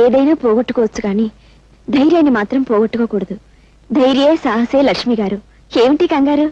ఏదైనా పోగొట్టుకోవచ్చు కానీ ధైర్యాన్ని మాత్రం పోగొట్టుకోకూడదు. ధైర్యే సాహసే లక్ష్మి గారు. ఏమిటి కంగారు?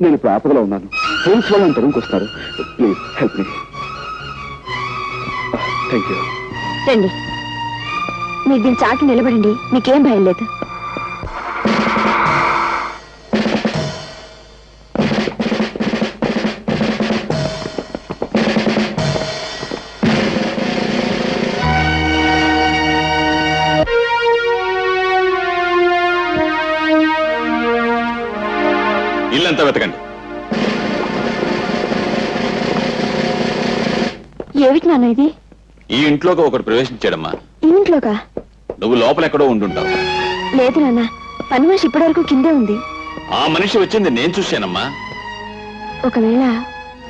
నేను ఇప్పుడు ఆపదలో ఉన్నాను. పోలీసు వాళ్ళు తరుముకు వస్తారు. Please help me. Thank you. రండి, మీరు దీని చాటు నిలబడండి. మీకేం భయం లేదు. ఇల్లంతా వెతకండి. ఏమిటి నాన్న ఇది? ఈ ఇంట్లోకి ఒకటి ప్రవేశించాడమ్మా. ఈ ఇంట్లోకా? నువ్వు లోపల ఎక్కడో ఉండుంటావు. లేదు నాన్న, పని మనిషి ఇప్పటి వరకు కిందే ఉంది. ఆ మనిషి వచ్చింది నేను చూశానమ్మా. ఒకవేళ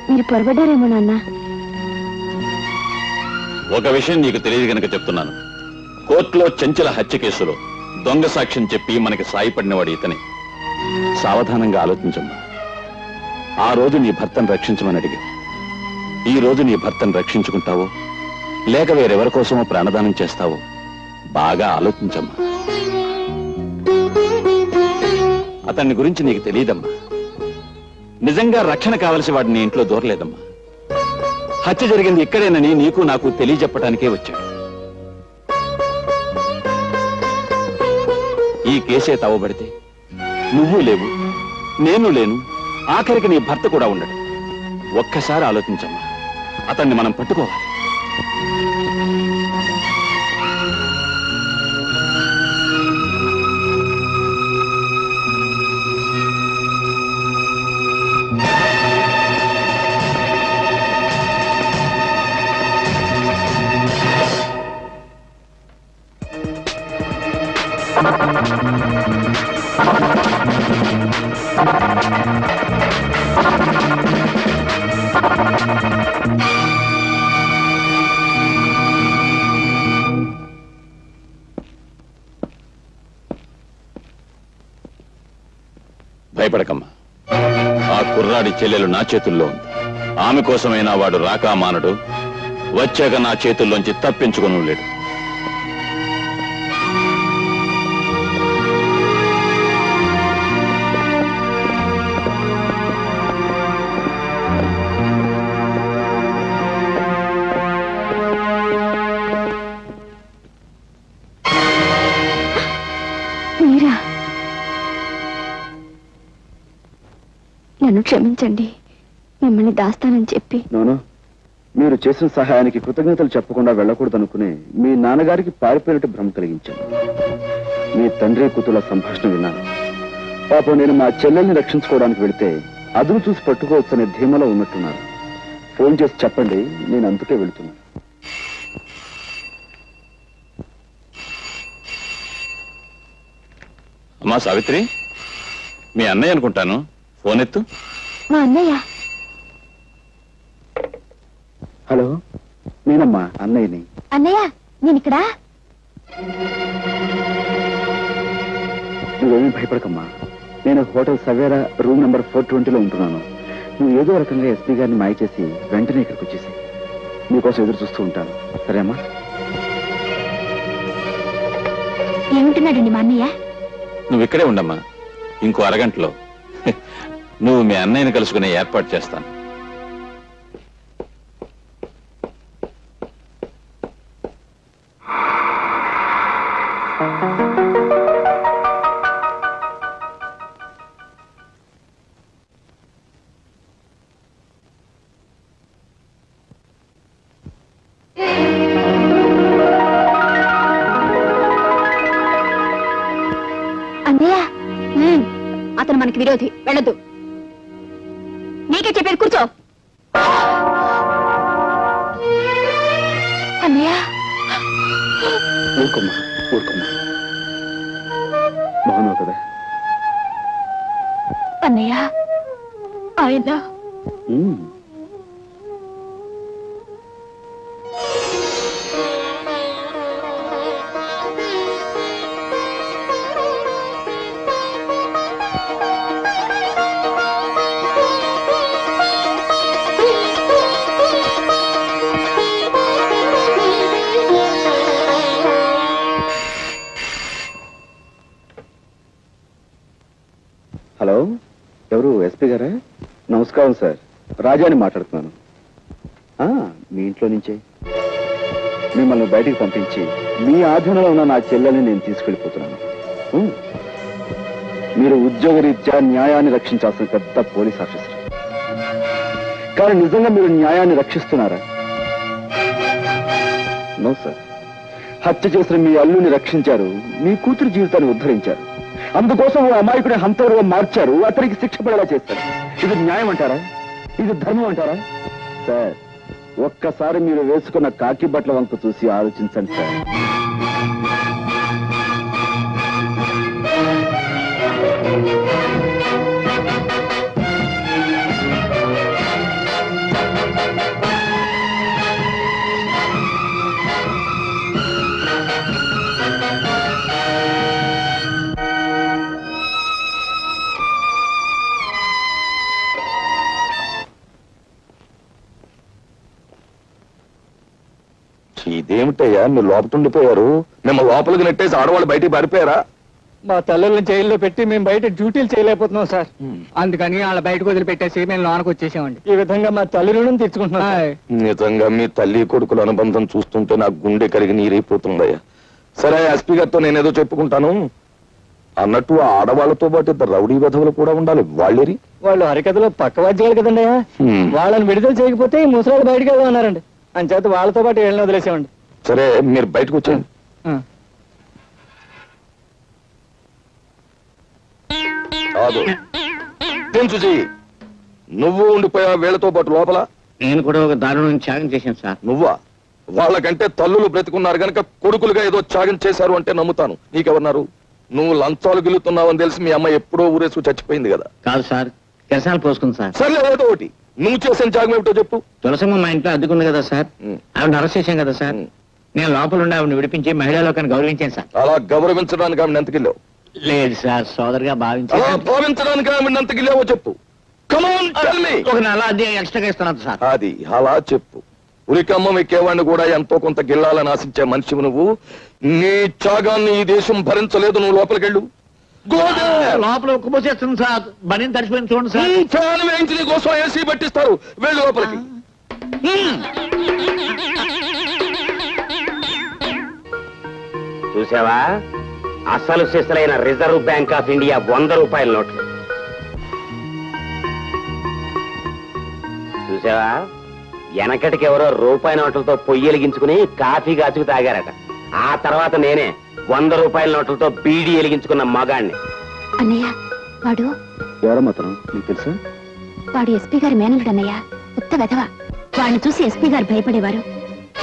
మీరు పొరబడ్డారేమో నాన్న. ఒక విషయం నీకు తెలియదు గనక చెప్తున్నాను. కోర్టులో చంచల హత్య కేసులో దొంగ సాక్ష్యం చెప్పి మనకి సాయపడినవాడు ఇతనే. సావధానంగా ఆలోచించమ్మా. ఆ రోజు నీ భర్తను రక్షించమని అడిగి ఈ రోజు నీ భర్తను రక్షించుకుంటావో లేక వేరెవరి కోసమో ప్రాణదానం చేస్తావో బాగా ఆలోచించమ్మా. అతన్ని గురించి నీకు తెలియదమ్మా. నిజంగా రక్షణ కావలసి వాడు నీ ఇంట్లో దూరలేదమ్మా. హత్య జరిగింది ఇక్కడేనని నీకు నాకు తెలియజెప్పటానికే వచ్చాడు. ఈ కేసే తవ్వబడితే నువ్వు లేవు, నేను లేను, ఆఖరికి నీ భర్త కూడా ఉండడు. ఒక్కసారి ఆలోచించమ్మా. అతన్ని మనం పట్టుకోవాలి. భయపడకమ్మా. ఆ కుర్రాడి చెల్లెలు నా చేతుల్లో ఉంది. ఆమె కోసమైనా వాడు రాకా మానడు. వచ్చాక నా చేతుల్లోంచి తప్పించుకుని లేడు. నన్ను క్షమించండి. మిమ్మల్ని దాస్తానని చెప్పి. నోను, మీరు చేసిన సహాయానికి కృతజ్ఞతలు చెప్పకుండా వెళ్ళకూడదనుకునే మీ నాన్నగారికి పారిపోయినట్టు భ్రమ కలిగించాను. మీ తండ్రి కూతుల సంభాషణ విన్నాను. పాపం నేను మా చెల్లెల్ని రక్షించుకోవడానికి వెళితే అదును చూసి పట్టుకోవచ్చనే ధీమలో ఉన్నట్టున్నారు. ఫోన్ చేసి చెప్పండి, నేను అందుకే వెళుతున్నాను. అమ్మా సావిత్రి, మీ అన్నయ్య అనుకుంటాను. ఫోన్ ఎత్తు. మా అన్నయ్య. హలో, నేనమ్మా అన్నయ్యని. అన్నయ్య, నేను ఇక్కడ. నువ్వేమీ భయపడకమ్మా. నేను హోటల్ సవేరా రూమ్ నెంబర్ 420లో ఉంటున్నాను. నువ్వు ఏదో రకంగా ఎస్పీ గారిని మాయ చేసి వెంటనే ఇక్కడికి వచ్చేసి నీకోసం ఎదురు చూస్తూ ఉంటాను. సరేమ్మా? ఏముంటున్నాడండి మా అన్నయ్య? నువ్వు ఇక్కడే ఉండమ్మా. ఇంకో అరగంటలో నువ్వు మీ అన్నయ్యని కలుసుకునే ఏర్పాటు చేస్తాను. అన్నయ్య, అతను మనకి విరోధి. వెళ్ళొద్దు. నీకే చెప్పేది, కూర్చో. అన్నయ్య. ఊరుకోమ్మా, ఊరుకోమ్మా. బాగున్నావు కదా? అన్నయ్య, ఆయన ఎవరు ఎస్పీ గారా? నమస్కారం సార్, రాజాని మాట్లాడుతున్నాను. మీ ఇంట్లో నుంచే మిమ్మల్ని బయటికి పంపించి మీ ఆధీనంలో ఉన్న నా చెల్లెల్ని నేను తీసుకెళ్ళిపోతున్నాను. మీరు ఉద్యోగరీత్యా న్యాయాన్ని రక్షించాల్సిన పెద్ద పోలీస్ ఆఫీసర్. కానీ నిజంగా మీరు న్యాయాన్ని రక్షిస్తున్నారా? No sir. హత్య చేసిన మీ అల్లుని రక్షించారు, మీ కూతురు జీవితాన్ని ఉద్ధరించారు. అందుకోసం ఓ అమాయకుడి హంతకుడుగా మార్చారు, అతనికి శిక్ష పడేలా చేస్తారు. ఇది న్యాయం అంటారా? ఇది ధర్మం అంటారా? సార్, ఒక్కసారి మీరు వేసుకున్న కాకి బట్టల వంక చూసి ఆలోచించండి సార్. ఇదేమిటయ్యా మీరు లోపల ఉండిపోయారు? మేము లోపలికి నెట్టేసి ఆడవాళ్ళు బయటికి పారిపోయారా? మా తల్లులను జైల్లో పెట్టి మేము బయట డ్యూటీలు చేయలేకపోతున్నాం సార్. అందుకని వాళ్ళ బయటకు వదిలిపెట్టేసి మేము లోనకు వచ్చేసామండి. ఈ విధంగా మా తల్లి రుణం తెచ్చుకుంటున్నాం. నిజంగా మీ తల్లి కొడుకుల అనుబంధం చూస్తుంటే నాకు గుండె కరిగి నీరైపోతుందయ్యా. సరే, ఎస్పీ గారితో నేనేదో చెప్పుకుంటాను. అన్నట్టు ఆడవాళ్లతో పాటు ఇద్దరు రౌడీ వెధవులు కూడా ఉండాలి. వాళ్ళేరి వాళ్ళు హరికథలో పక్క వాద్యాలు కదండి. వాళ్ళని విడుదల చేయకపోతే ఈ ముసలాళ్ళు బయటకు వెళ్దాం అన్నారండి. అంచేత వాళ్ళతో పాటు వెళ్ళిన వదిలేసామండి. సరే, మీరు బయటకు వచ్చాను. చూసి నువ్వు ఉండిపోయా వీళ్ళతో పాటు లోపల? నేను కూడా ఒక దారుణం త్యాగం చేశాను సార్. నువ్వా? వాళ్ళకంటే తల్లులు బ్రతికున్నారు గనక కొడుకులుగా ఏదో త్యాగం చేశారు అంటే నమ్ముతాను. నీకెవరున్నారు? నువ్వు లంచాలు గిల్లుతున్నావని తెలిసి మీ అమ్మ ఎప్పుడో ఊరేసుకు చచ్చిపోయింది కదా. కాదు సార్, కిరసాలు పోసుకుంది సార్. సర్లే, ఏదో ఒకటి. నువ్వు చేసిన త్యాగం ఏమిటో చెప్పు. తులసమ్మ మా ఇంట్లో అద్దుకుంది కదా సార్, ఆవిడ అరెస్ట్ చేశాం కదా సార్. నేను లోపల ఉండి ఆవిడని విడిపించి మహిళా లోకాన్ని గౌరవించాను సార్. అలా గౌరవించడానికి ఆవిడ ఎంతకిల్లావు? లేదు సార్, సోదరుగా భావించాను. అలా భావించడానికి ఆవిడ ఎంతకిల్లావో చెప్పు. ఒక నెల అది ఎక్స్ట్రాగా ఇస్తున్నాను సార్. అది అలా చెప్పు. ఉరికమ్మ ఎక్కేవాడిని కూడా ఎంతో కొంత గిల్లాలని ఆశించే మనిషివి నువ్వు. నీ త్యాగాన్ని ఈ దేశం భరించలేదు. నువ్వు లోపలికెళ్ళు. లోపల ఉక్కుపోసేస్తుంది సార్. బనీని తడిచిపోయింది చూడండి సార్. ఫ్యాన్ వేయించి నీ కోసం ఏసీ పెట్టిస్తారు. వెళ్ళు లోపలికి. చూసావా, అసలు సిసలైన రిజర్వ్ బ్యాంక్ ఆఫ్ ఇండియా 100 రూపాయల నోట్లు. చూసావా, వెనకటికి ఎవరో రూపాయి నోట్లతో పొయ్యి వెలిగించుకుని కాఫీ కాచుకు తాగారట. ఆ తర్వాత నేనే 100 రూపాయల నోట్లతో బీడీ వెలిగించుకున్న మగాణ్ణి. అన్నయ్య, వాడు ఎవరమ్మా అతను? నీకు తెలుసా? వాడు ఎస్పీ గారి మేనలుడు అన్నయ్య. ఉత్త వెధవ. వాడిని చూసి ఎస్పీ గారు భయపడేవారు.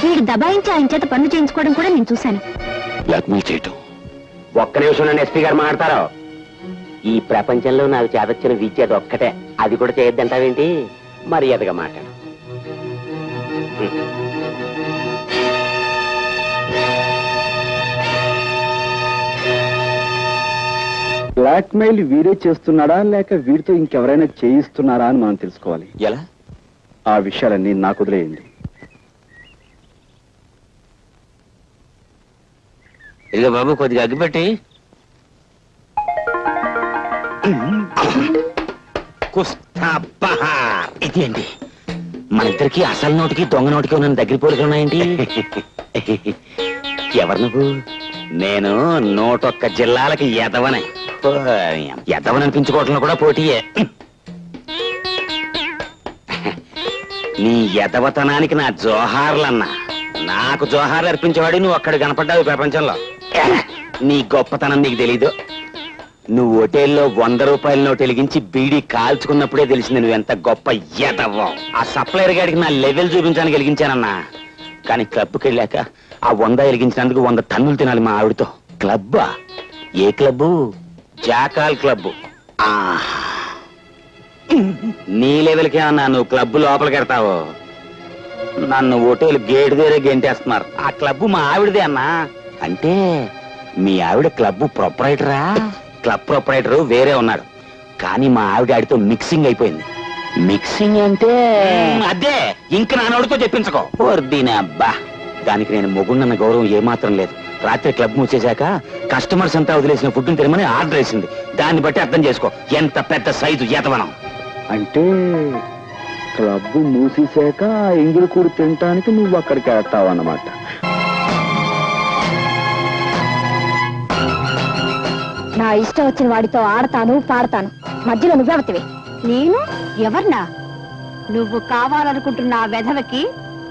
వీడు దబాయించి ఆయన చేత పనులు చేయించుకోవడం కూడా నేను చూశాను. బ్లాక్మెయిల్ చేయటం. ఒక్క నిమిషం నన్ను ఎస్పీ గారు మాట్లాడతారు. ఈ ప్రపంచంలో నాకు చేతొచ్చిన విద్య ఒక్కటే. అది కూడా చేయొద్దంటావేంటి? మర్యాదగా మాట్లాడు. బ్లాక్మెయిల్ వీడే చేస్తున్నాడా లేక వీడితో ఇంకెవరైనా చేయిస్తున్నారా అని మనం తెలుసుకోవాలి. ఎలా? ఆ విషయాలన్నీ నాకు వదిలేయండి. ఇదిగో బాబు, కొద్దిగా అగ్గిపెట్టి. ఇదేంటి, మన ఇద్దరికి అసలు నోటికి దొంగ నోటికి ఉన్న దగ్గర పోలికలు ఉన్నాయండి. ఎవరు నువ్వు? నేను 101 జిల్లాలకి ఎదవనే. ఎదవననిపించుకోవటంలో కూడా పోటీయే. నీ ఎదవతనానికి నా జోహార్లన్నా. నాకు జోహార్లు అర్పించేవాడు నువ్వు అక్కడ కనపడ్డావు ప్రపంచంలో. నీ గొప్పతనం నీకు తెలీదు. నువ్వు హోటల్లో 100 రూపాయల నోటు వెలిగించి బీడీ కాల్చుకున్నప్పుడే తెలిసింది నువ్వెంత గొప్ప ఎదవ్వో. ఆ సప్లైర్ గాడికి నా లెవెల్ చూపించడానికి వెలిగించానన్నా. కానీ క్లబ్కి వెళ్ళాక ఆ 100 వెలిగించినందుకు 100 టన్నులు తినాలి మా ఆవిడతో. క్లబ్బా? ఏ క్లబ్బు? Jackal club. నీ లెవెల్కే అన్నా నువ్వు క్లబ్బు లోపలికి వెడతావు. నన్ను హోటల్ గేట్ దగ్గరే గెంటేస్తున్నారు. ఆ క్లబ్బు మా ఆవిడదే అన్నా. అంటే మీ ఆవిడ క్లబ్బు ప్రొపరైటరా? క్లబ్ ప్రొపరైటర్ వేరే ఉన్నాడు, కానీ మా ఆవిడ ఆడితో మిక్సింగ్ అయిపోయింది. మిక్సింగ్ అంటే అదే, ఇంక నానోడితో చెప్పించుకో. దీని అబ్బా, దానికి నేను మొగుండన్న గౌరవం ఏమాత్రం లేదు. రాత్రి క్లబ్ మూసేశాక కస్టమర్స్ అంతా వదిలేసిన ఫుడ్ని తినమని ఆర్డర్ వేసింది. దాన్ని బట్టి అర్థం చేసుకో ఎంత పెద్ద సైజు ఏతవనం. అంటే క్లబ్ మూసేశాక ఎంగిలి కూడి తినటానికి నువ్వు అక్కడికి వెళ్తావన్నమాట. నా ఇష్టం వచ్చిన వాడితో ఆడతాను పాడతాను, మధ్యలో నువ్వెవతివి? నేను ఎవర్నా? నువ్వు కావాలనుకుంటున్న ఆ వెధవకి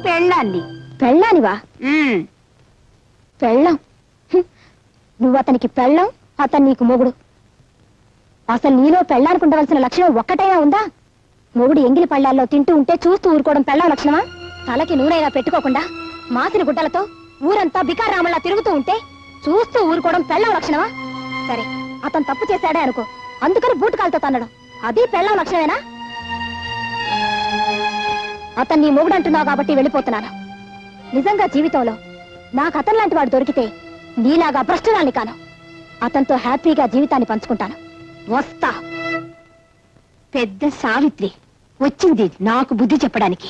పెళ్ళాన్ని. పెళ్ళానివా? పెళ్ళం? నువ్వు అతనికి పెళ్ళం, అతను నీకు మొగుడు. అసలు నీలో పెళ్ళానికి ఉండవలసిన లక్షణం ఒక్కటైనా ఉందా? మొగుడు ఎంగిలి పళ్ళాల్లో తింటూ ఉంటే చూస్తూ ఊరుకోవడం పెళ్ళం లక్షణమా? తలకి నూనెలా పెట్టుకోకుండా మాసిన గుడ్డలతో ఊరంతా బికారామల్లా తిరుగుతూ ఉంటే చూస్తూ ఊరుకోవడం పెళ్ళం లక్షణమా? సరే, అతను తప్పు చేశాడే అనుకో, అందుకని బూటకాలతో తన్నడం అది పెళ్ళం లక్షణమేనా? అతను నీ మొగుడు అంటున్నావు కాబట్టి వెళ్ళిపోతున్నాను. నిజంగా జీవితంలో నాకు అతను లాంటి వాడు దొరికితే నీలాగా భ్రష్టురాల్ని కాను. అతనితో హ్యాపీగా జీవితాన్ని పంచుకుంటాను. వస్తా. పెద్ద సావిత్రి వచ్చింది నాకు బుద్ధి చెప్పడానికి.